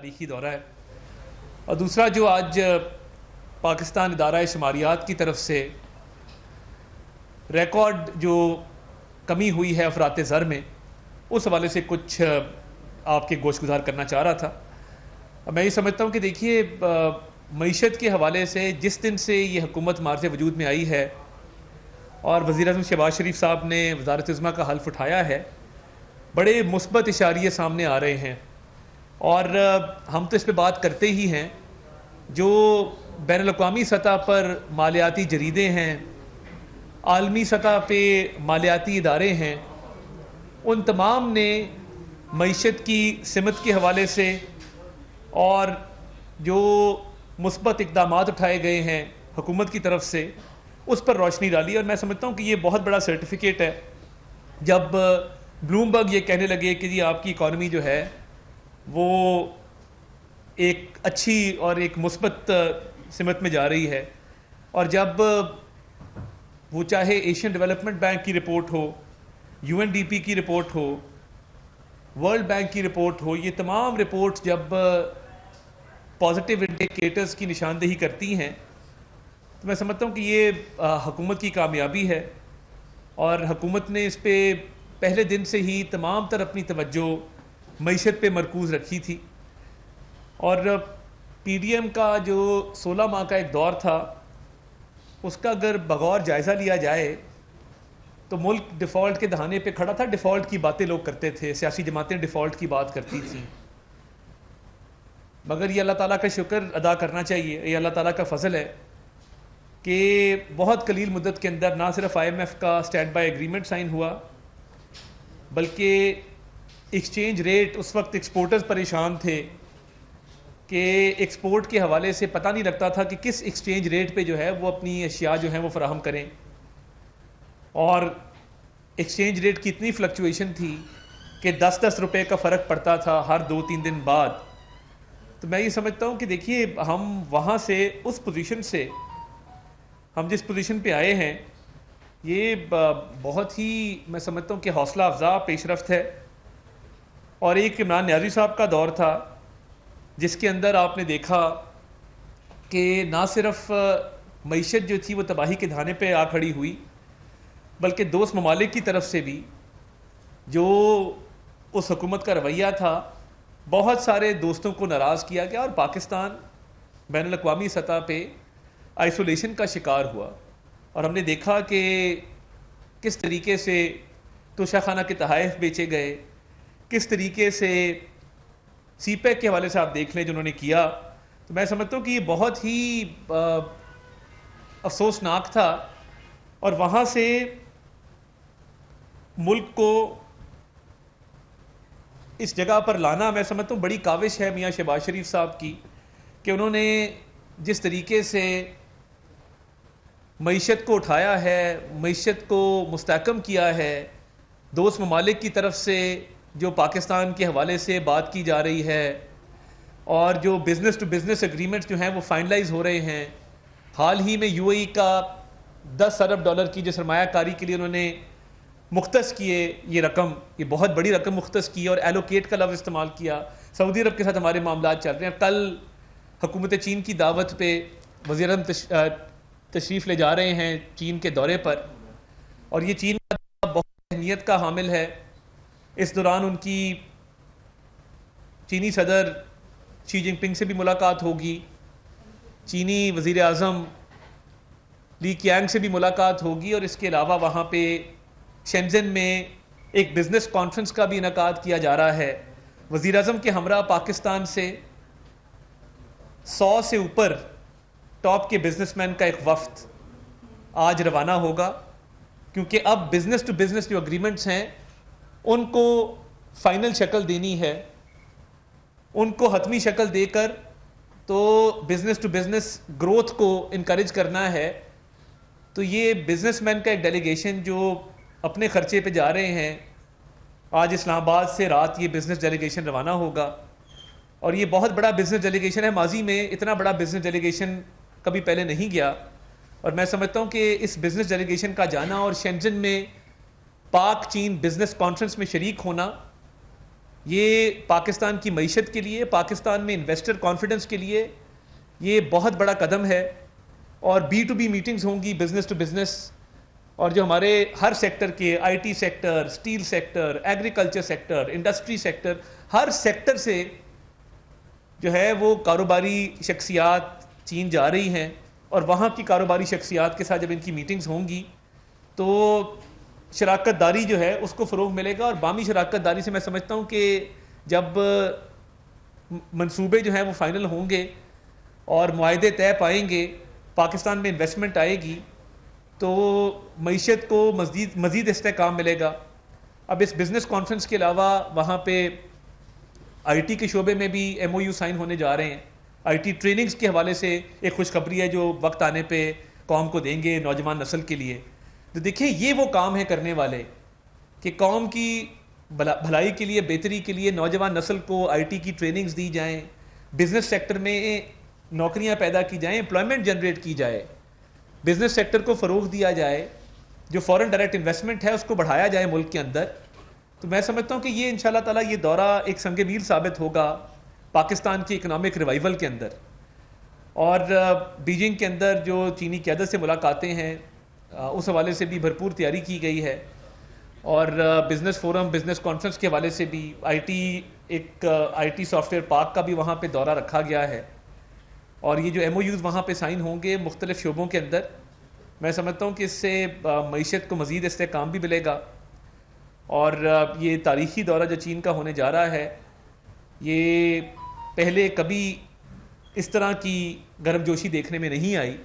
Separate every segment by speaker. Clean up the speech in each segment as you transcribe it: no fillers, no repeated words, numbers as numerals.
Speaker 1: تاریخی دورہ ہے، اور دوسرا جو آج پاکستان ادارہ شماریات کی طرف سے ریکارڈ جو کمی ہوئی ہے افراط زر میں، اس حوالے سے کچھ آپ کے گوش گزار کرنا چاہ رہا تھا۔ میں یہ سمجھتا ہوں کہ دیکھیے، معیشت کے حوالے سے جس دن سے یہ حکومت مارز وجود میں آئی ہے اور وزیر اعظم شہباز شریف صاحب نے وزارت عظمیٰ کا حلف اٹھایا ہے، بڑے مثبت اشاریے سامنے آ رہے ہیں، اور ہم تو اس پہ بات کرتے ہی ہیں۔ جو بین الاقوامی سطح پر مالیاتی جریدے ہیں، عالمی سطح پہ مالیاتی ادارے ہیں، ان تمام نے معیشت کی سمت کے حوالے سے اور جو مثبت اقدامات اٹھائے گئے ہیں حکومت کی طرف سے، اس پر روشنی ڈالی، اور میں سمجھتا ہوں کہ یہ بہت بڑا سرٹیفکیٹ ہے۔ جب بلومبرگ یہ کہنے لگے کہ جی آپ کی اکانومی جو ہے وہ ایک اچھی اور ایک مثبت سمت میں جا رہی ہے، اور جب وہ چاہے ایشین ڈیولپمنٹ بینک کی رپورٹ ہو، UNDP کی رپورٹ ہو، ورلڈ بینک کی رپورٹ ہو، یہ تمام رپورٹس جب پازیٹیو انڈیکیٹرز کی نشاندہی کرتی ہیں، تو میں سمجھتا ہوں کہ یہ حکومت کی کامیابی ہے، اور حکومت نے اس پہ پہلے دن سے ہی تمام تر اپنی توجہ معیشت پہ مرکوز رکھی تھی۔ اور PDM کا جو 16 ماہ کا ایک دور تھا، اس کا اگر بغور جائزہ لیا جائے تو ملک ڈیفالٹ کے دہانے پہ کھڑا تھا۔ ڈیفالٹ کی باتیں لوگ کرتے تھے، سیاسی جماعتیں ڈیفالٹ کی بات کرتی تھیں، مگر یہ اللہ تعالیٰ کا شکر ادا کرنا چاہیے، یہ اللہ تعالیٰ کا فضل ہے کہ بہت قلیل مدت کے اندر نہ صرف IMF کا اسٹینڈ بائی ایگریمنٹ سائن ہوا، بلکہ ایکسچینج ریٹ، اس وقت ایکسپورٹرز پریشان تھے کہ ایکسپورٹ کے حوالے سے پتہ نہیں لگتا تھا کہ کس ایکسچینج ریٹ پہ جو ہے وہ اپنی اشیاء جو ہیں وہ فراہم کریں، اور ایکسچینج ریٹ کی اتنی فلکچویشن تھی کہ 10 روپے کا فرق پڑتا تھا ہر 2-3 دن بعد۔ تو میں یہ سمجھتا ہوں کہ دیکھیے، ہم وہاں سے، اس پوزیشن سے ہم جس پوزیشن پہ آئے ہیں، یہ بہت ہی میں سمجھتا ہوں کہ حوصلہ افزا پیش رفت ہے۔ اور ایک عمران نیازی صاحب کا دور تھا جس کے اندر آپ نے دیکھا کہ نہ صرف معیشت جو تھی وہ تباہی کے دہانے پہ آ کھڑی ہوئی، بلکہ دوست ممالک کی طرف سے بھی جو اس حکومت کا رویہ تھا، بہت سارے دوستوں کو ناراض کیا گیا، اور پاکستان بین الاقوامی سطح پہ آئسولیشن کا شکار ہوا۔ اور ہم نے دیکھا کہ کس طریقے سے توشہ خانہ کے تحائف بیچے گئے، کس طریقے سے CPEC کے حوالے سے آپ دیکھ لیں جو انہوں نے کیا۔ تو میں سمجھتا ہوں کہ یہ بہت ہی افسوسناک تھا، اور وہاں سے ملک کو اس جگہ پر لانا میں سمجھتا ہوں بڑی کاوش ہے میاں شہباز شریف صاحب کی، کہ انہوں نے جس طریقے سے معیشت کو اٹھایا ہے، معیشت کو مستحکم کیا ہے، دوست ممالک کی طرف سے جو پاکستان کے حوالے سے بات کی جا رہی ہے، اور جو بزنس ٹو بزنس ایگریمنٹس جو ہیں وہ فائنلائز ہو رہے ہیں۔ حال ہی میں UAE کا $10 ارب کی جو سرمایہ کاری کے لیے انہوں نے مختص کیے، یہ رقم، یہ بہت بڑی رقم مختص کی، اور ایلوکیٹ کا لفظ استعمال کیا۔ سعودی عرب کے ساتھ ہمارے معاملات چل رہے ہیں۔ کل حکومت چین کی دعوت پہ وزیر اعظم تشریف لے جا رہے ہیں چین کے دورے پر، اور یہ چین کا بہت اہمیت کا حامل ہے۔ اس دوران ان کی چینی صدر شی جن پنگ سے بھی ملاقات ہوگی، چینی وزیر اعظم لی کیانگ سے بھی ملاقات ہوگی، اور اس کے علاوہ وہاں پہ شینزن میں ایک بزنس کانفرنس کا بھی انعقاد کیا جا رہا ہے۔ وزیر اعظم کے ہمراہ پاکستان سے 100 سے اوپر ٹاپ کے بزنس مین کا ایک وفد آج روانہ ہوگا، کیونکہ اب بزنس ٹو بزنس جو اگریمنٹس ہیں ان کو فائنل شکل دینی ہے، ان کو حتمی شکل دے کر تو بزنس ٹو بزنس گروتھ کو انکریج کرنا ہے۔ تو یہ بزنس مین کا ایک ڈیلیگیشن جو اپنے خرچے پہ جا رہے ہیں، آج اسلام آباد سے رات یہ بزنس ڈیلیگیشن روانہ ہوگا، اور یہ بہت بڑا بزنس ڈیلیگیشن ہے۔ ماضی میں اتنا بڑا بزنس ڈیلیگیشن کبھی پہلے نہیں گیا، اور میں سمجھتا ہوں کہ اس بزنس ڈیلیگیشن کا جانا اور شینزن میں پاک چین بزنس کانفرنس میں شریک ہونا، یہ پاکستان کی معیشت کے لیے، پاکستان میں انویسٹر کانفیڈنس کے لیے یہ بہت بڑا قدم ہے. اور بی ٹو بی میٹنگز ہوں گی، بزنس ٹو بزنس، اور جو ہمارے ہر سیکٹر کے I T sector, steel sector, agriculture sector, industry sector, ہر سیکٹر سے جو ہے وہ کاروباری شخصیات چین جا رہی ہیں. اور وہاں کی کاروباری شخصیات کے ساتھ جب ان کی میٹنگز ہوں گی تو شراکت داری جو ہے اس کو فروغ ملے گا. اور باہمی شراکت داری سے میں سمجھتا ہوں کہ جب منصوبے جو ہیں وہ فائنل ہوں گے اور معاہدے طے پائیں گے، پاکستان میں انویسٹمنٹ آئے گی تو معیشت کو مزید استحکام ملے گا. اب اس بزنس کانفرنس کے علاوہ وہاں پہ آئی ٹی کے شعبے میں بھی ایم او یو سائن ہونے جا رہے ہیں. آئی ٹی ٹریننگز کے حوالے سے ایک خوشخبری ہے جو وقت آنے پہ قوم کو دیں گے، نوجوان نسل کے لیے. تو دیکھیں یہ وہ کام ہے کرنے والے کہ قوم کی بھلائی کے لیے، بہتری کے لیے نوجوان نسل کو آئی ٹی کی ٹریننگز دی جائیں، بزنس سیکٹر میں نوکریاں پیدا کی جائیں، امپلائمنٹ جنریٹ کی جائے، بزنس سیکٹر کو فروغ دیا جائے، جو فورن ڈائریکٹ انویسٹمنٹ ہے اس کو بڑھایا جائے ملک کے اندر. تو میں سمجھتا ہوں کہ یہ انشاءاللہ تعالیٰ یہ دورہ ایک سنگ میل ثابت ہوگا پاکستان کی اکنامک ریوائول کے اندر. اور بیجنگ کے اندر جو چینی قیادت سے ملاقاتیں ہیں اس حوالے سے بھی بھرپور تیاری کی گئی ہے. اور بزنس فورم، بزنس کانفرنس کے حوالے سے بھی I T soft where park کا بھی وہاں پہ دورہ رکھا گیا ہے. اور یہ جو ایم او یوز وہاں پہ سائن ہوں گے مختلف شعبوں کے اندر، میں سمجھتا ہوں کہ اس سے معیشت کو مزید استحکام بھی ملے گا. اور یہ تاریخی دورہ جو چین کا ہونے جا رہا ہے یہ پہلے کبھی اس طرح کی گرم جوشی دیکھنے میں نہیں آئی.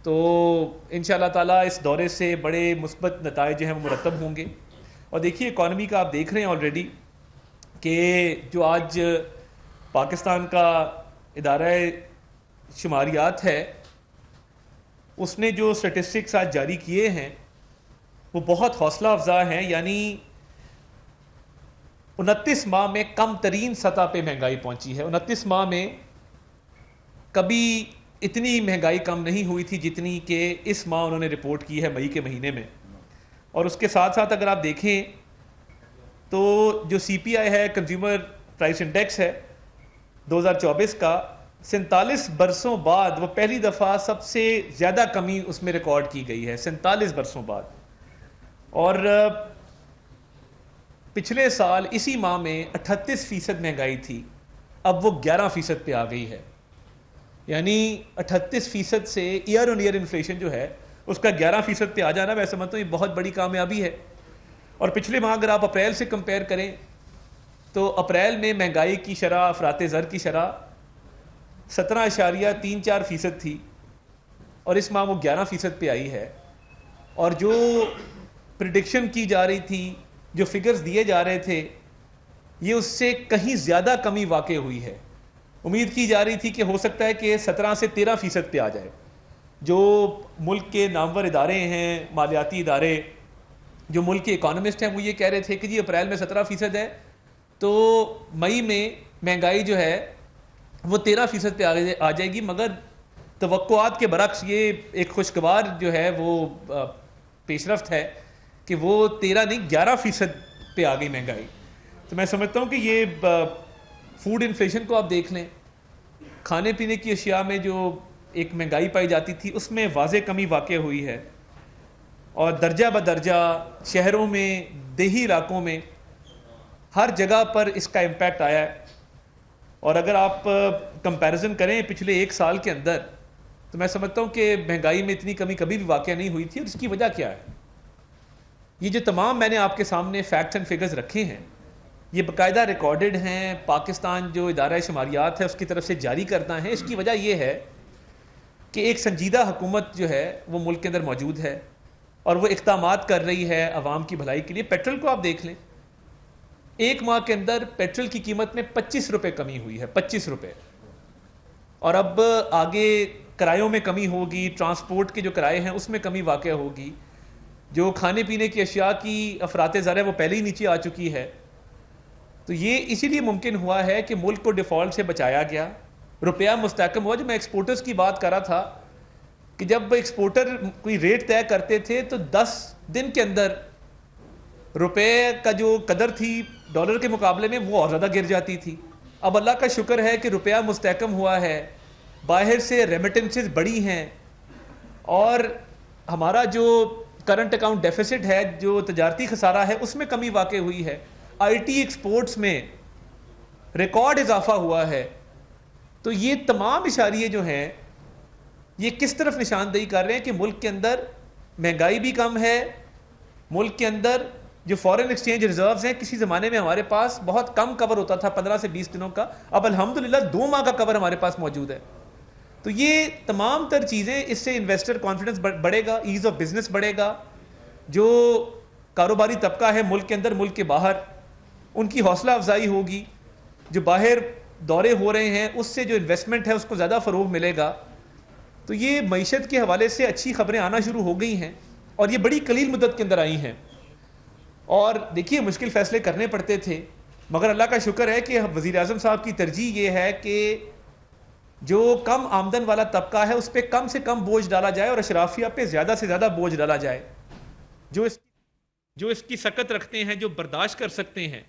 Speaker 1: تو انشاءاللہ تعالیٰ اس دورے سے بڑے مثبت نتائج جو ہیں وہ مرتب ہوں گے. اور دیکھیے اکانومی کا آپ دیکھ رہے ہیں آلریڈی کہ جو آج پاکستان کا ادارہ شماریات ہے اس نے جو سٹیٹسٹکس آج جاری کیے ہیں وہ بہت حوصلہ افزا ہیں. یعنی 29 ماہ میں کم ترین سطح پہ مہنگائی پہنچی ہے. 29 ماہ میں کبھی اتنی مہنگائی کم نہیں ہوئی تھی جتنی کہ اس ماہ انہوں نے رپورٹ کی ہے مئی کے مہینے میں. اور اس کے ساتھ ساتھ اگر آپ دیکھیں تو جو سی پی آئی ہے، کنزیومر پرائس انڈیکس ہے 2024 کا، 47 برسوں بعد وہ پہلی دفعہ سب سے زیادہ کمی اس میں ریکارڈ کی گئی ہے، 47 برسوں بعد. اور پچھلے سال اسی ماہ میں 38% مہنگائی تھی، اب وہ 11% پہ آ گئی ہے. یعنی 38% سے ایئر آن ایئر انفلیشن جو ہے اس کا 11% پہ آ جانا، میں سمجھتا ہوں یہ بہت بڑی کامیابی ہے. اور پچھلے ماہ اگر آپ اپریل سے کمپیئر کریں تو اپریل میں مہنگائی کی شرح، افراط زر کی شرح 17.34% تھی اور اس ماہ وہ 11% پہ آئی ہے. اور جو پریڈکشن کی جا رہی تھی، جو فگرز دیے جا رہے تھے، یہ اس سے کہیں زیادہ کمی واقع ہوئی ہے. امید کی جا رہی تھی کہ ہو سکتا ہے کہ 17 سے 13% پہ آ جائے. جو ملک کے نامور ادارے ہیں، مالیاتی ادارے، جو ملک کے اکانومسٹ ہیں، وہ یہ کہہ رہے تھے کہ جی اپریل میں 17% ہے تو مئی میں مہنگائی جو ہے وہ 13% پہ آ جائے گی. مگر توقعات کے برعکس یہ ایک خوشگوار جو ہے وہ پیش رفت ہے کہ وہ 13 نہیں 11% پہ آ گئی مہنگائی. تو میں سمجھتا ہوں کہ یہ فوڈ انفلیشن کو آپ دیکھ لیں، کھانے پینے کی اشیاء میں جو ایک مہنگائی پائی جاتی تھی اس میں واضح کمی واقع ہوئی ہے. اور درجہ بدرجہ شہروں میں، دیہی علاقوں میں، ہر جگہ پر اس کا امپیکٹ آیا ہے. اور اگر آپ کمپیریزن کریں پچھلے ایک سال کے اندر تو میں سمجھتا ہوں کہ مہنگائی میں اتنی کمی کبھی بھی واقع نہیں ہوئی تھی. اور اس کی وجہ کیا ہے؟ یہ جو تمام میں نے آپ کے سامنے فیکٹس اینڈ فگرز رکھے ہیں یہ باقاعدہ ریکارڈڈ ہیں، پاکستان جو ادارہ شماریات ہے اس کی طرف سے جاری کرنا ہے. اس کی وجہ یہ ہے کہ ایک سنجیدہ حکومت جو ہے وہ ملک کے اندر موجود ہے اور وہ اقدامات کر رہی ہے عوام کی بھلائی کے لیے. پیٹرول کو آپ دیکھ لیں، ایک ماہ کے اندر پیٹرول کی قیمت میں 25 روپے کمی ہوئی ہے، 25 روپے. اور اب آگے کرایوں میں کمی ہوگی، ٹرانسپورٹ کے جو کرائے ہیں اس میں کمی واقع ہوگی. جو کھانے پینے کی اشیاء کی افراط زر ہے وہ پہلے ہی نیچے آ چکی ہے. تو یہ اسی لیے ممکن ہوا ہے کہ ملک کو ڈیفالٹ سے بچایا گیا، روپیہ مستحکم ہوا. جو میں ایکسپورٹرز کی بات کر رہا تھا کہ جب ایکسپورٹر کوئی ریٹ طے کرتے تھے تو 10 دن کے اندر روپے کا جو قدر تھی ڈالر کے مقابلے میں وہ اور زیادہ گر جاتی تھی. اب اللہ کا شکر ہے کہ روپیہ مستحکم ہوا ہے, باہر سے ریمیٹنسز بڑی ہیں, اور ہمارا جو کرنٹ اکاؤنٹ ڈیفیسٹ ہے, جو تجارتی خسارہ ہے, اس میں کمی واقع ہوئی ہے. آئی ٹی ایکسپورٹس میں ریکارڈ اضافہ ہوا ہے. تو یہ تمام اشاریے جو ہیں یہ کس طرف نشاندہی کر رہے ہیں کہ ملک کے اندر مہنگائی بھی کم ہے, ملک کے اندر جو فارن ایکسچینج ریزروز ہیں, کسی زمانے میں ہمارے پاس بہت کم کور ہوتا تھا 15 سے 20 دنوں کا, اب الحمدللہ 2 ماہ کا کور ہمارے پاس موجود ہے. تو یہ تمام تر چیزیں, اس سے انویسٹر کانفیڈنس بڑھے گا, ایز آف بزنس بڑھے گا, جو کاروباری طبقہ ہے ملک کے اندر ملک کے باہر ان کی حوصلہ افزائی ہوگی, جو باہر دورے ہو رہے ہیں اس سے جو انویسٹمنٹ ہے اس کو زیادہ فروغ ملے گا. تو یہ معیشت کے حوالے سے اچھی خبریں آنا شروع ہو گئی ہیں, اور یہ بڑی قلیل مدت کے اندر آئی ہیں. اور دیکھیے مشکل فیصلے کرنے پڑتے تھے, مگر اللہ کا شکر ہے کہ وزیر اعظم صاحب کی ترجیح یہ ہے کہ جو کم آمدن والا طبقہ ہے اس پہ کم سے کم بوجھ ڈالا جائے اور اشرافیہ پہ زیادہ سے زیادہ بوجھ ڈالا جائے. جو اس کی سکت رکھتے ہیں, جو برداشت کر سکتے ہیں.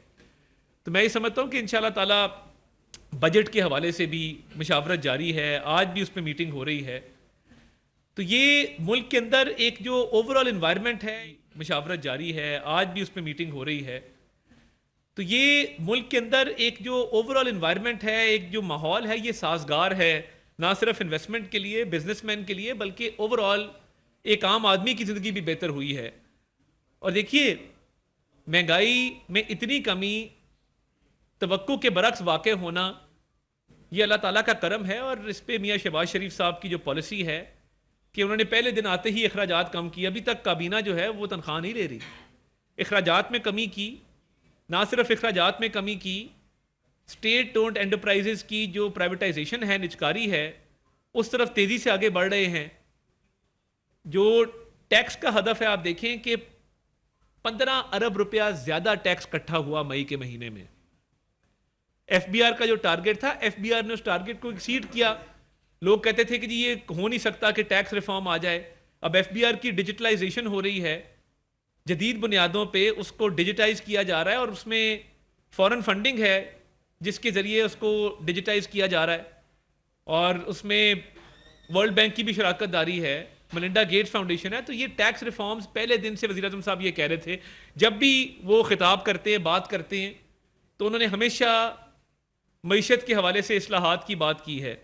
Speaker 1: تو میں یہ سمجھتا ہوں کہ انشاءاللہ تعالی بجٹ کے حوالے سے بھی مشاورت جاری ہے, آج بھی اس پہ میٹنگ ہو رہی ہے. تو یہ ملک کے اندر ایک جو اوور آل انوائرمنٹ ہے, مشاورت جاری ہے, آج بھی اس پہ میٹنگ ہو رہی ہے. تو یہ ملک کے اندر ایک جو اوور آل انوائرمنٹ ہے, ایک جو ماحول ہے, یہ سازگار ہے نہ صرف انویسٹمنٹ کے لیے, بزنس مین کے لیے, بلکہ اوور آل ایک عام آدمی کی زندگی بھی بہتر ہوئی ہے. اور دیکھیے مہنگائی میں اتنی کمی توقع کے برعکس واقع ہونا, یہ اللہ تعالیٰ کا کرم ہے. اور اس پہ میاں شہباز شریف صاحب کی جو پالیسی ہے کہ انہوں نے پہلے دن آتے ہی اخراجات کم کی, ابھی تک کابینہ جو ہے وہ تنخواہ نہیں لے رہی. اخراجات میں کمی کی, نہ صرف اخراجات میں کمی کی, اسٹیٹ اونڈ انٹرپرائزز کی جو پرائیویٹائزیشن ہے, نجکاری ہے, اس طرف تیزی سے آگے بڑھ رہے ہیں. جو ٹیکس کا ہدف ہے, آپ دیکھیں کہ 15 ارب روپیہ زیادہ ٹیکس اکٹھا ہوا مئی کے مہینے میں. ایف بی آر کا جو ٹارگٹ تھا, ایف بی آر نے اس ٹارگٹ کو ایکسیڈ کیا. لوگ کہتے تھے کہ جی یہ ہو نہیں سکتا کہ ٹیکس ریفارم آ جائے. اب ایف بی آر کی ڈیجیٹلائزیشن ہو رہی ہے, جدید بنیادوں پہ اس کو ڈیجیٹائز کیا جا رہا ہے, اور اس میں فورن فنڈنگ ہے جس کے ذریعے اس کو ڈیجیٹائز کیا جا رہا ہے. اور اس میں ورلڈ بینک کی بھی شراکت داری ہے, ملنڈا گیٹس فاؤنڈیشن ہے. تو یہ ٹیکس ریفارمز پہلے دن سے وزیر اعظم صاحب یہ کہہ رہے تھے, جب بھی وہ خطاب کرتے ہیں, بات کرتے ہیں, تو انہوں نے ہمیشہ معیشت کے حوالے سے اصلاحات کی بات کی ہے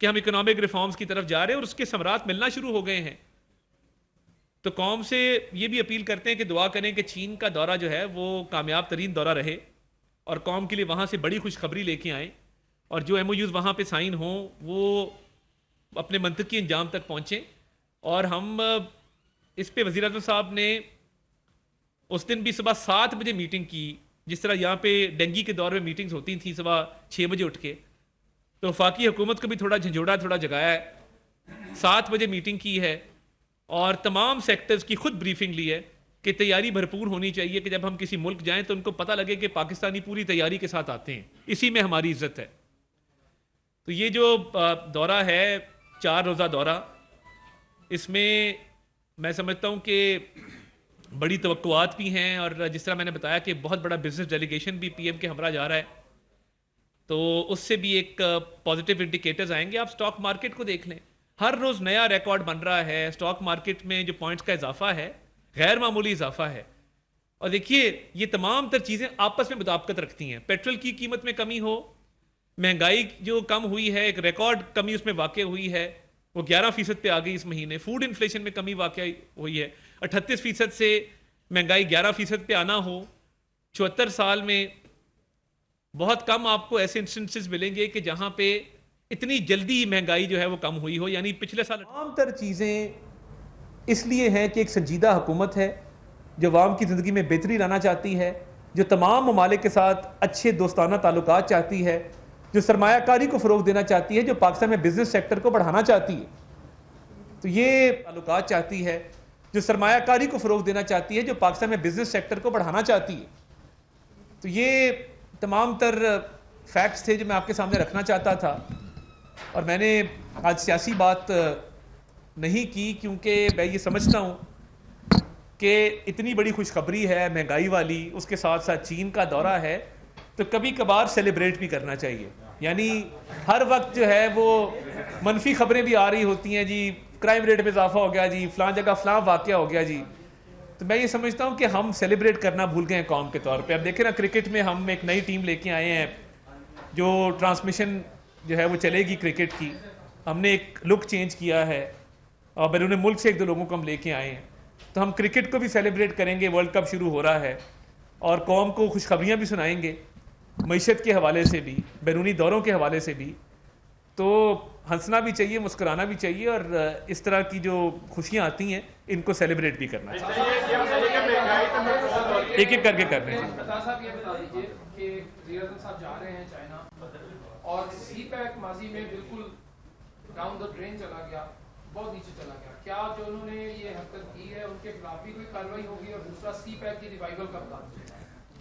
Speaker 1: کہ ہم اکنامک ریفارمز کی طرف جا رہے ہیں, اور اس کے ثمرات ملنا شروع ہو گئے ہیں. تو قوم سے یہ بھی اپیل کرتے ہیں کہ دعا کریں کہ چین کا دورہ جو ہے وہ کامیاب ترین دورہ رہے, اور قوم کے لیے وہاں سے بڑی خوشخبری لے کے آئیں, اور جو ایم او یوز وہاں پہ سائن ہوں وہ اپنے منطقی انجام تک پہنچیں. اور ہم اس پہ وزیر اعظم صاحب نے اس دن بھی صبح 7 بجے میٹنگ کی, جس طرح یہاں پہ ڈینگی کے دور میں میٹنگز ہوتی تھیں صبح 6 بجے اٹھ کے. تو وفاقی حکومت کو بھی تھوڑا جھنجھوڑا, تھوڑا جگایا ہے. 7 بجے میٹنگ کی ہے, اور تمام سیکٹرز کی خود بریفنگ لی ہے کہ تیاری بھرپور ہونی چاہیے کہ جب ہم کسی ملک جائیں تو ان کو پتہ لگے کہ پاکستانی پوری تیاری کے ساتھ آتے ہیں, اسی میں ہماری عزت ہے. تو یہ جو دورہ ہے 4 روزہ دورہ, اس میں میں سمجھتا ہوں کہ بڑی توقعات بھی ہیں, اور جس طرح میں نے بتایا کہ بہت بڑا بزنس ڈیلیگیشن بھی پی ایم کے ہمراہ جا رہا ہے, تو اس سے بھی ایک پازیٹیو انڈیکیٹرز آئیں گے. آپ سٹاک مارکیٹ کو دیکھ لیں, ہر روز نیا ریکارڈ بن رہا ہے. سٹاک مارکیٹ میں جو پوائنٹس کا اضافہ ہے غیر معمولی اضافہ ہے. اور دیکھیے یہ تمام تر چیزیں آپس میں مطابقت رکھتی ہیں. پیٹرول کی قیمت میں کمی ہو, مہنگائی جو کم ہوئی ہے, ایک ریکارڈ کمی اس میں واقع ہوئی ہے, وہ 11% پہ آ گئی اس مہینے. فوڈ انفلیشن میں کمی واقع ہوئی ہے, 38% سے مہنگائی 11% پہ آنا ہو 74 سال میں. بہت کم آپ کو ایسے انسٹنسز ملیں گے کہ جہاں پہ اتنی جلدی مہنگائی جو ہے وہ کم ہوئی ہو. یعنی پچھلے سال تمام تر چیزیں اس لیے ہیں کہ ایک سنجیدہ حکومت ہے جو عوام کی زندگی میں بہتری لانا چاہتی ہے, جو تمام ممالک کے ساتھ اچھے دوستانہ تعلقات چاہتی ہے, جو سرمایہ کاری کو فروغ دینا چاہتی ہے, جو پاکستان میں بزنس سیکٹر کو بڑھانا چاہتی ہے. تو یہ تعلقات چاہتی ہے, جو سرمایہ کاری کو فروغ دینا چاہتی ہے, جو پاکستان میں بزنس سیکٹر کو بڑھانا چاہتی ہے. تو یہ تمام تر فیکٹس تھے جو میں آپ کے سامنے رکھنا چاہتا تھا. اور میں نے آج سیاسی بات نہیں کی کیونکہ میں یہ سمجھتا ہوں کہ اتنی بڑی خوشخبری ہے مہنگائی والی، اس کے ساتھ ساتھ چین کا دورہ ہے، تو کبھی کبھار سیلیبریٹ بھی کرنا چاہیے. یعنی ہر وقت جو ہے وہ منفی خبریں بھی آ رہی ہوتی ہیں، جی کرائم ریٹ میں اضافہ ہو گیا، جی فلاں جگہ فلاں واقعہ ہو گیا جی. تو میں یہ سمجھتا ہوں کہ ہم سیلیبریٹ کرنا بھول گئے ہیں قوم کے طور پہ. اب دیکھیں نا کرکٹ میں ہم ایک نئی ٹیم لے کے آئے ہیں، جو ٹرانسمیشن جو ہے وہ چلے گی کرکٹ کی. ہم نے ایک لک چینج کیا ہے اور بیرون ملک سے ایک دو لوگوں کو ہم لے کے آئے ہیں. تو ہم کرکٹ کو بھی سیلیبریٹ کریں گے، ورلڈ کپ شروع ہو رہا ہے، اور قوم کو خوشخبریاں بھی سنائیں گے معیشت کے حوالے سے بھی، بیرونی دوروں کے حوالے سے بھی. تو ہنسنا بھی چاہیے، مسکرانا بھی چاہیے، اور اس طرح کی جو خوشیاں آتی ہیں ان کو سیلیبریٹ بھی کرنا چاہیے. ایک ایک کر کے کرنے چاہیے.
Speaker 2: صاحب یہ بتا دیجیے کہ وزیر اعظم صاحب جا رہے ہیں چائنا، اور سی پیک ماضی میں بالکل ڈاؤن دا ڈرین چلا گیا، بہت نیچے چلا گیا. کیا جو انہوں نے یہ حرکت کی ہے ان کے خلاف بھی کوئی کارروائی ہوگی؟ اور دوسرا سی پیک کی ریوائول کا بتا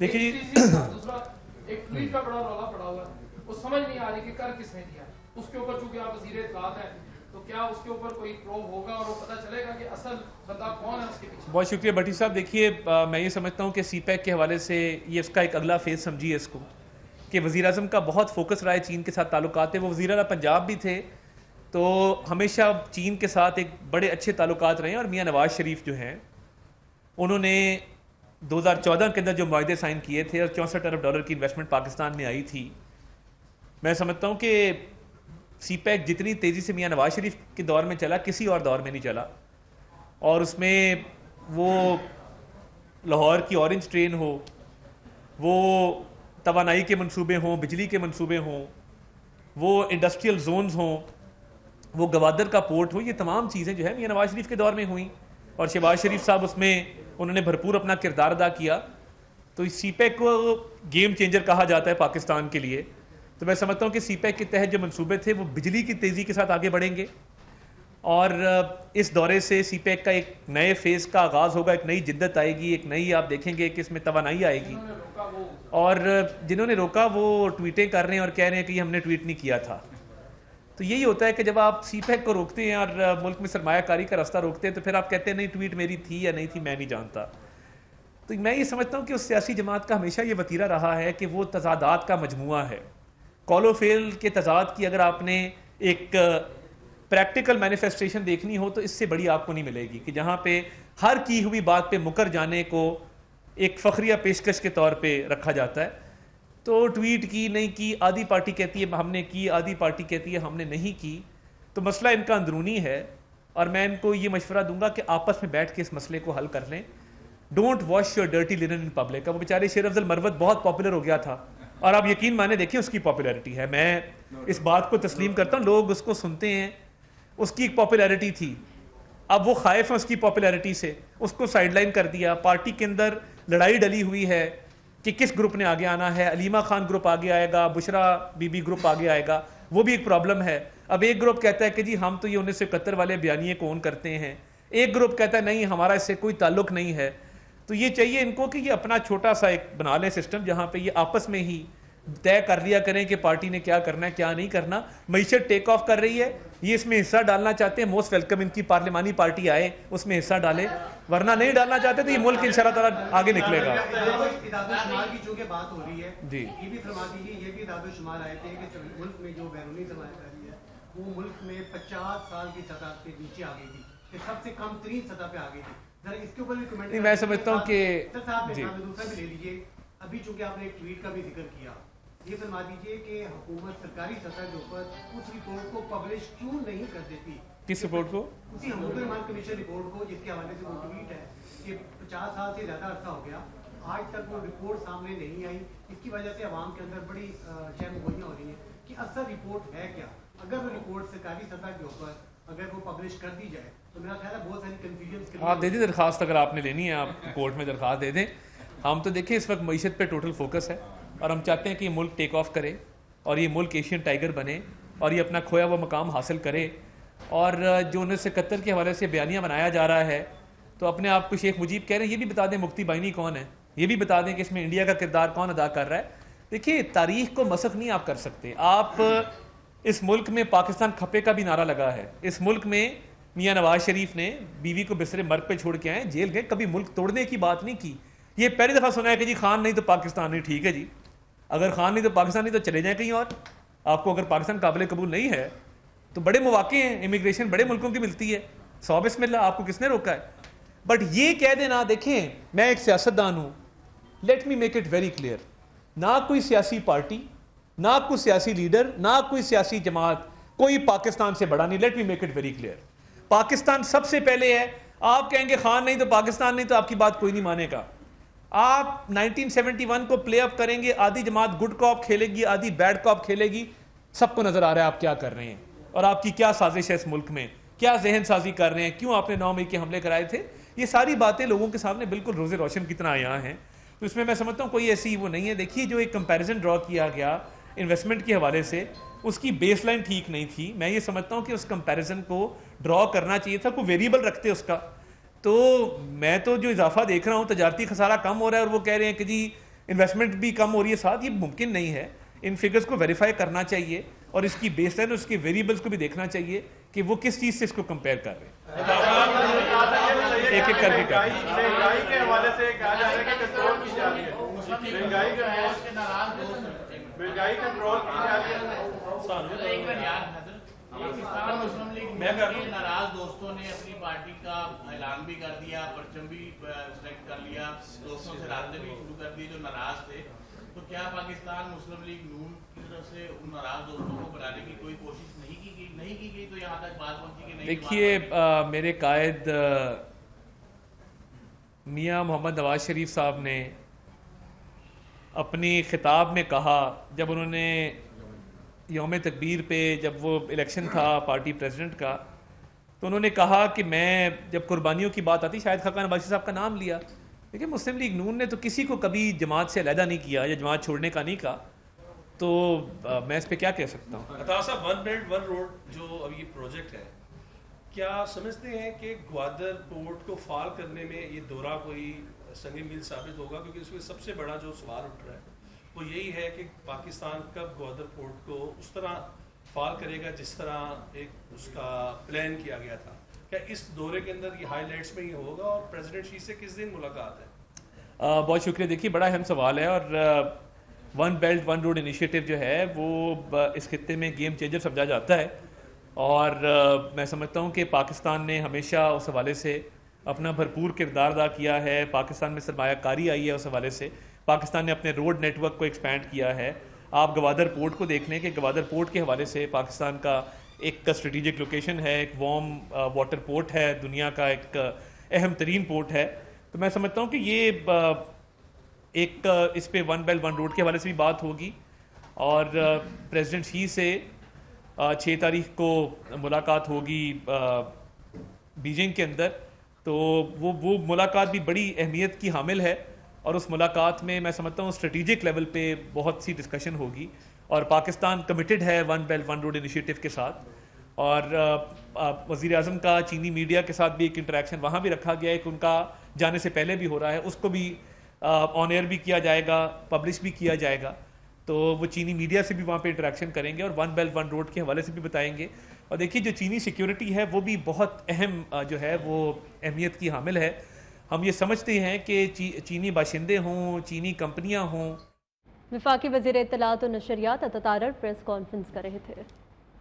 Speaker 2: دیکھیے. دوسرا ایک ٹویٹ کا بڑا رولا پڑا ہوا ہے، وہ سمجھ نہیں آ رہی کہ کر کس نے دیا اس کے اوپر. چونکہ آپ وزیر اطلاعات ہیں تو کیا اس کے اوپر کوئی پروب ہوگا اور وہ پتہ چلے گا کہ اصل بندہ کون ہے اس کے پیچھے؟
Speaker 1: بہت شکریہ بھٹی صاحب. دیکھیے میں یہ سمجھتا ہوں کہ سی پیک کے حوالے سے یہ اس کا ایک اگلا فیز سمجھیے اس کو، کہ وزیر اعظم کا بہت فوکس رہا ہے چین کے ساتھ تعلقات ہے. وہ وزیر اعلیٰ پنجاب بھی تھے تو ہمیشہ چین کے ساتھ ایک بڑے اچھے تعلقات رہے ہیں. اور میاں نواز شریف جو ہیں انہوں نے 2014 کے اندر جو معاہدے سائن کیے تھے اور $64 ارب کی انویسٹمنٹ پاکستان میں آئی تھی، میں سمجھتا ہوں کہ سی پیک جتنی تیزی سے میاں نواز شریف کے دور میں چلا کسی اور دور میں نہیں چلا. اور اس میں وہ لاہور کی اورنج ٹرین ہو، وہ توانائی کے منصوبے ہوں، بجلی کے منصوبے ہوں، وہ انڈسٹریل زونز ہوں، وہ گوادر کا پورٹ ہو، یہ تمام چیزیں جو ہے میاں نواز شریف کے دور میں ہوئیں. اور شہباز شریف صاحب اس میں انہوں نے بھرپور اپنا کردار ادا کیا. تو اس سی پیک کو گیم چینجر کہا جاتا ہے پاکستان کے لیے. تو میں سمجھتا ہوں کہ سی پیک کے تحت جو منصوبے تھے وہ بجلی کی تیزی کے ساتھ آگے بڑھیں گے، اور اس دورے سے سی پیک کا ایک نئے فیز کا آغاز ہوگا، ایک نئی جدت آئے گی، ایک نئی آپ دیکھیں گے کہ اس میں توانائی آئے گی. اور جنہوں نے روکا وہ ٹویٹیں کر رہے ہیں اور کہہ رہے ہیں کہ یہ ہم نے ٹویٹ نہیں کیا تھا. تو یہی ہوتا ہے کہ جب آپ سی پیک کو روکتے ہیں اور ملک میں سرمایہ کاری کا راستہ روکتے ہیں تو پھر آپ کہتے ہیں نہیں ٹویٹ میری تھی یا نہیں تھی میں نہیں جانتا. تو میں یہ سمجھتا ہوں کہ اس سیاسی جماعت کا ہمیشہ یہ وتیرہ رہا ہے کہ وہ تضادات کا مجموعہ ہے. کال و فعل کے تضاد کی اگر آپ نے ایک پریکٹیکل مینیفیسٹیشن دیکھنی ہو تو اس سے بڑی آپ کو نہیں ملے گی، کہ جہاں پہ ہر کی ہوئی بات پہ مکر جانے کو ایک فخریہ پیشکش کے طور پہ رکھا جاتا ہے. تو ٹویٹ کی نہیں کی، آدھی پارٹی کہتی ہے ہم نے کی، آدھی پارٹی کہتی ہے ہم نے نہیں کی. تو مسئلہ ان کا اندرونی ہے، اور میں ان کو یہ مشورہ دوں گا کہ آپس میں بیٹھ کے اس مسئلے کو حل کر لیں. Don't wash your dirty linen in public. وہ بیچارے شیر افضل مروت بہت پاپولر ہو گیا تھا، اور آپ یقین مانے دیکھیں اس کی پاپولیرٹی ہے. میں اس بات کو تسلیم کرتا ہوں، لوگ اس کو سنتے ہیں، اس کی ایک پاپولیرٹی تھی. اب وہ خائف ہیں اس کی پاپولیرٹی سے، اس کو سائڈ لائن کر دیا. پارٹی کے اندر لڑائی ڈلی ہوئی ہے کہ کس گروپ نے آگے آنا ہے. علیمہ خان گروپ آگے آئے گا، بشرا بی بی گروپ آگے آئے گا، وہ بھی ایک پرابلم ہے. اب ایک گروپ کہتا ہے کہ جی ہم تو یہ 1971 والے بیانیے کو اون کرتے ہیں، ایک گروپ کہتا ہے نہیں ہمارا اس سے کوئی تعلق نہیں ہے. تو یہ چاہیے ان کو کہ یہ اپنا چھوٹا سا ایک بنا لیں سسٹم جہاں پہ یہ آپس میں ہی طے کر لیا کریں کہ پارٹی نے کیا کرنا ہے کیا نہیں کرنا. معیشت ٹیک آف کر رہی ہے، یہ اس میں حصہ ڈالنا چاہتے ہیں، موسٹ ویلکم ان کی پارلیمانی پارٹی آئے اس میں حصہ ڈالے، ورنہ نہیں ڈالنا چاہتے تو یہ ملک انشاءاللہ تعالیٰ آگے نکلے گا.
Speaker 3: اعداد و شمار کی چونکہ بات ہو رہی ہے
Speaker 1: جی
Speaker 3: یہ بھی فرما دیجیے، یہ بھی اعداد و شمار آئے تھے کہ ملک میں جو بیرونی سرمایہ کاری ہے وہ ملک میں 50 سال کی سطح سے نیچے آ گئی تھی، کہ سب سے کم ترین سطح پہ آ گئی تھی. ذرا اس کے اوپر بھی کمنٹ.
Speaker 1: میں سمجھتا ہوں کہ
Speaker 3: سر صاحب دوسرا بھی لے لیجیے. ابھی چونکہ آپ نے ایک ٹویٹ کا بھی ذکر کیا، یہ فرما دیجیے کہ حکومت سرکاری سطح کے اوپر اس رپورٹ کو پبلش کیوں نہیں کر دیتی؟
Speaker 1: کس رپورٹ کو؟
Speaker 3: اسی حقوق الرحمان کمیشن رپورٹ کو، جس کے حوالے سے وہ ٹویٹ ہے کہ 50 سال سے زیادہ عرصہ ہو گیا، آج تک وہ رپورٹ سامنے نہیں آئی. اس کی وجہ سے عوام کے اندر بڑی شہم گوئیاں ہو رہی ہیں کہ اصل رپورٹ ہے کیا. اگر وہ رپورٹ سرکاری سطح کے اوپر اگر وہ پبلش کر دی جائے تو میرا خیال ہے بہت ساری کنفیوژن.
Speaker 1: آپ دے دیں درخواست، اگر آپ نے لینی ہے آپ کورٹ میں درخواست دے دیں. ہم تو دیکھیں اس وقت معیشت پہ ٹوٹل فوکس ہے، اور ہم چاہتے ہیں کہ یہ ملک ٹیک آف کرے اور یہ ملک ایشین ٹائیگر بنے اور یہ اپنا کھویا ہوا مقام حاصل کرے. اور جو 1971 کے حوالے سے بیانیہ بنایا جا رہا ہے تو اپنے آپ کو شیخ مجیب کہہ رہے ہیں، یہ بھی بتا دیں مفتی بائنی کون ہے، یہ بھی بتا دیں کہ اس میں انڈیا کا کردار کون ادا کر رہا ہے. دیکھیے تاریخ کو مسخ نہیں آپ کر سکتے. آپ اس ملک میں پاکستان کھپے کا بھی نعرہ لگا ہے، اس ملک میں میاں نواز شریف نے بیوی کو بستر مرگ پہ چھوڑ کے آئے, جیل گئے, کبھی ملک توڑنے کی بات نہیں کی. یہ پہلی دفعہ سنا ہے کہ جی خان نہیں تو پاکستان نہیں. ٹھیک ہے جی, اگر خان نہیں تو پاکستان نہیں تو چلے جائیں کہیں اور. آپ کو اگر پاکستان قابل قبول نہیں ہے تو بڑے مواقع ہیں, امیگریشن بڑے ملکوں کی ملتی ہے, 100 بسم اللہ, آپ کو کس نے روکا ہے؟ بٹ یہ کہہ دینا, دیکھیں میں ایک سیاستدان ہوں, late me make it very clear, نہ کوئی سیاسی پارٹی, نہ کوئی سیاسی لیڈر, نہ کوئی سیاسی جماعت, کوئی پاکستان سے بڑا نہیں. Let me make it very clear, Pakistan سب سے پہلے ہے. آپ کہیں گے خان نہیں تو پاکستان نہیں, تو آپ کی بات کوئی نہیں مانے گا. آپ 1971 کو پلے اپ کریں گے, آدھی جماعت گڈ کاپ کھیلے گی, آدھی بیڈ کاپ کھیلے گی. سب کو نظر آ رہا ہے آپ کیا کر رہے ہیں اور آپ کی کیا سازش ہے اس ملک میں, کیا ذہن سازی کر رہے ہیں, کیوں آپ نے 9 مئی کے حملے کرائے تھے. یہ ساری باتیں لوگوں کے سامنے بالکل روز روشن کی طرح یہاں ہیں. تو اس میں سمجھتا ہوں کوئی ایسی وہ نہیں ہے. دیکھیے جو ایک کمپیریزن ڈرا کیا گیا انویسٹمنٹ کے حوالے سے, اس کی بیس لائن ٹھیک نہیں تھی. میں یہ سمجھتا ہوں کہ اس کمپیریزن کو ڈرا کرنا چاہیے تھا, کوئی ویریبل رکھتے اس کا. تو میں تو جو اضافہ دیکھ رہا ہوں, تجارتی خسارہ کم ہو رہا ہے اور وہ کہہ رہے ہیں کہ جی انویسٹمنٹ بھی کم ہو رہی ہے ساتھ, یہ ممکن نہیں ہے. ان فگرز کو ویریفائی کرنا چاہیے اور اس کی بیس لائن اور اس کے ویریبلس کو بھی دیکھنا چاہیے کہ وہ کس چیز سے اس کو کمپیئر کر رہے ہیں. ایک ایک کر کے
Speaker 4: مہنگائی کے حوالے سے کہا جا رہا ہے کہ کنٹرول کی جا رہی ہے, مہنگائی کنٹرول کی جا رہی ہے.
Speaker 5: پاکستان مسلم لیگ کے ناراض دوستوں نے اپنی پارٹی کا اعلان بھی کر دیا, پرچم بھی سلیکٹ کر لیا, دوستوں سے رابطے بھی شروع کر دیے جو ناراض تھے. تو کیا پاکستان مسلم لیگ نون کی طرف سے ان ناراض دوستوں کو بنانے کی کوئی کوشش نہیں کی گئی تو یہاں تک بات پہنچی کہ نہیں؟
Speaker 1: دیکھیے میرے قائد میاں محمد نواز شریف صاحب نے اپنی خطاب میں کہا, جب انہوں نے یوم تکبیر پہ جب وہ الیکشن تھا پارٹی پریزیڈنٹ کا, تو انہوں نے کہا کہ میں جب قربانیوں کی بات آتی, شاید خاقان عباسی صاحب کا نام لیا, لیکن مسلم لیگ نون نے تو کسی کو کبھی جماعت سے علیحدہ نہیں کیا یا جماعت چھوڑنے کا نہیں کہا. تو میں اس پہ کیا کہہ سکتا ہوں.
Speaker 6: عطا صاحب, ون بیلٹ ون روڈ جو اب یہ پروجیکٹ ہے, کیا سمجھتے ہیں کہ گوادر پورٹ کو فعال کرنے میں یہ دورہ کوئی سنگ میل ثابت ہوگا؟ کیونکہ اس میں سب سے بڑا جو سوال اٹھ رہا ہے وہ یہی ہے کہ پاکستان کب گوادر پورٹ کو اس طرح فعال کرے گا جس طرح ایک اس کا پلان کیا گیا تھا. کیا اس دورے کے اندر یہ ہائی لائٹس میں یہ ہوگا, اور پریزیڈنٹ شی سے کس دن ملاقات ہے؟
Speaker 1: بہت شکریہ. دیکھیے بڑا اہم سوال ہے, اور one belt one road initiative جو ہے وہ اس خطے میں گیم چینجر سمجھا جاتا ہے, اور میں سمجھتا ہوں کہ پاکستان نے ہمیشہ اس حوالے سے اپنا بھرپور کردار ادا کیا ہے. پاکستان میں سرمایہ کاری آئی ہے, اس حوالے سے پاکستان نے اپنے روڈ نیٹ ورک کو ایکسپینڈ کیا ہے. آپ گوادر پورٹ کو دیکھ لیں کہ گوادر پورٹ کے حوالے سے پاکستان کا ایک اسٹریٹجک لوکیشن ہے, ایک وارم واٹر پورٹ ہے, دنیا کا ایک اہم ترین پورٹ ہے. تو میں سمجھتا ہوں کہ یہ ایک اس پہ ون بیلٹ ون روڈ کے حوالے سے بھی بات ہوگی, اور پریزیڈنٹ شی سے 6 تاریخ کو ملاقات ہوگی بیجنگ کے اندر. تو وہ ملاقات بھی بڑی اہمیت کی حامل ہے, اور اس ملاقات میں میں سمجھتا ہوں اسٹریٹجک لیول پہ بہت سی ڈسکشن ہوگی, اور پاکستان کمیٹڈ ہے one belt one road initiative کے ساتھ. اور وزیر اعظم کا چینی میڈیا کے ساتھ بھی ایک انٹریکشن وہاں بھی رکھا گیا ہے, کہ ان کا جانے سے پہلے بھی ہو رہا ہے, اس کو بھی آن ایئر بھی کیا جائے گا, پبلش بھی کیا جائے گا. تو وہ چینی میڈیا سے بھی وہاں پہ انٹریکشن کریں گے, اور ون بیلٹ ون روڈ کے حوالے سے بھی بتائیں گے. اور دیکھیے جو چینی سیکیورٹی ہے وہ بھی بہت اہم جو ہے وہ اہمیت کی حامل ہے. ہم یہ سمجھتے ہیں کہ چینی باشندے ہوں, چینی کمپنیاں ہوں.
Speaker 7: وفاقی وزیر اطلاعات و نشریات عطا تارڑ پریس کانفرنس کر رہے تھے.